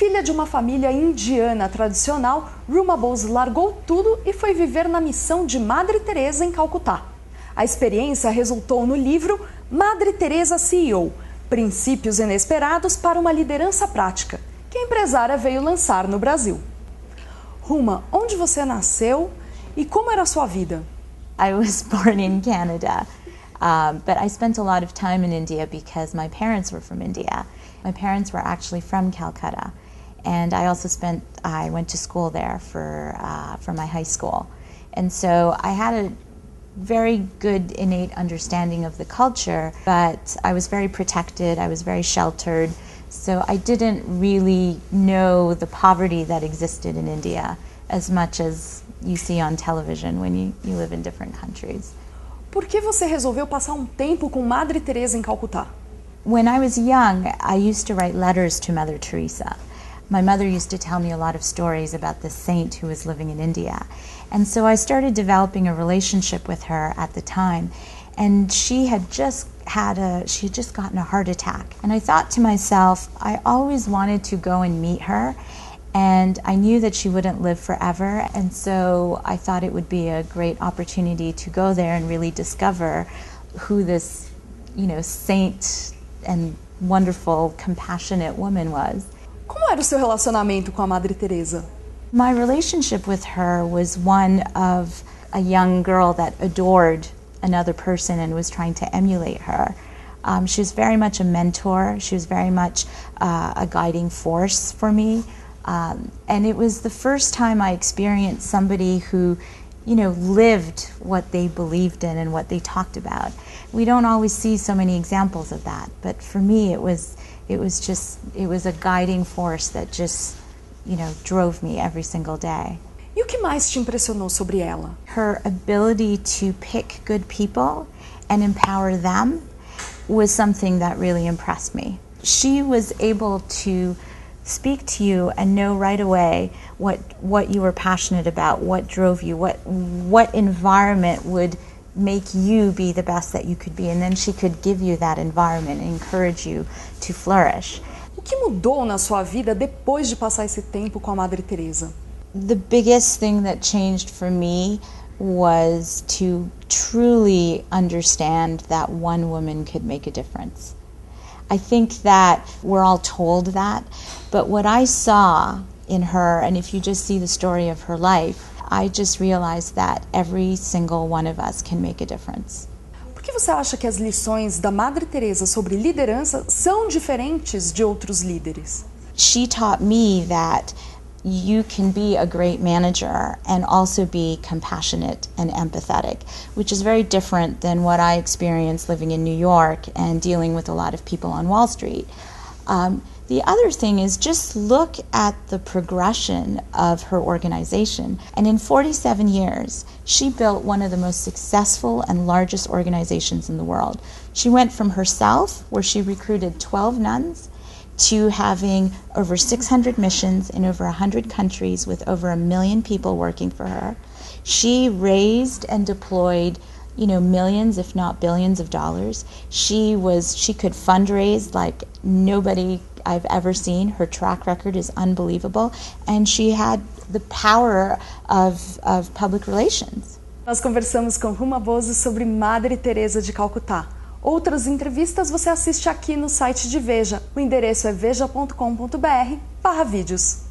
Filha de uma família indiana tradicional, Ruma Bose largou tudo e foi viver na missão de Madre Teresa em Calcutá. A experiência resultou no livro Madre Teresa CEO, Princípios Inesperados para uma Liderança Prática, que a empresária veio lançar no Brasil. Ruma, onde você nasceu e como era a sua vida? I was born in Canada, but I spent a lot of time in India because my parents were from India. My parents were actually from Calcutta, and I went to school there for my high school. And so I had a very good innate understanding of the culture, but I was very protected, I was very sheltered, so I didn't really know the poverty that existed in India as much as you see on television when you live in different countries. Por que você resolveu passar um tempo com Madre Teresa em Calcutá? When I was young, I used to write letters to Madre Teresa. My mother used to tell me a lot of stories about this saint who was living in India. And so I started developing a relationship with her at the time. And she had just gotten a heart attack. And I thought to myself, I always wanted to go and meet her. And I knew that she wouldn't live forever. And so I thought it would be a great opportunity to go there and really discover who this, saint and wonderful, compassionate woman was. Como era o seu relacionamento com a Madre Teresa? My relationship with her was one of a young girl that adored another person and was trying to emulate her. She was very much a mentor. She was very much a guiding force for me. And it was the first time I experienced somebody who, lived what they believed in and what they talked about. We don't always see so many examples of that, but for me it was a guiding force that just, drove me every single day. E o que mais te impressionou sobre ela? Her ability to pick good people and empower them was something that really impressed me. She was able to speak to you and know right away what you were passionate about, what drove you, what environment would make you be the best that you could be, and then she could give you that environment and encourage you to flourish. O que mudou na sua vida depois de passar esse tempo com a Madre Teresa? The biggest thing that changed for me was to truly understand that one woman could make a difference. I think that we're all told that, but what I saw in her, and if you just see the story of her life, I just realized that every single one of us can make a difference. Por que você acha que as lições da Madre Teresa sobre liderança são diferentes de outros líderes? She taught me that you can be a great manager and also be compassionate and empathetic, which is very different than what I experienced living in New York and dealing with a lot of people on Wall Street. The other thing is just look at the progression of her organization. And in 47 years, she built one of the most successful and largest organizations in the world. She went from herself, where she recruited 12 nuns, to having over 600 missions in over 100 countries with over 1 million people working for her. She raised and deployed, millions, if not billions of dollars. She could fundraise like nobody I've ever seen. Her track record is unbelievable, and she had the power of public relations. Nós conversamos com Ruma Bose sobre Madre Teresa de Calcutá. Outras entrevistas você assiste aqui no site de VEJA. O endereço é veja.com.br/vídeos.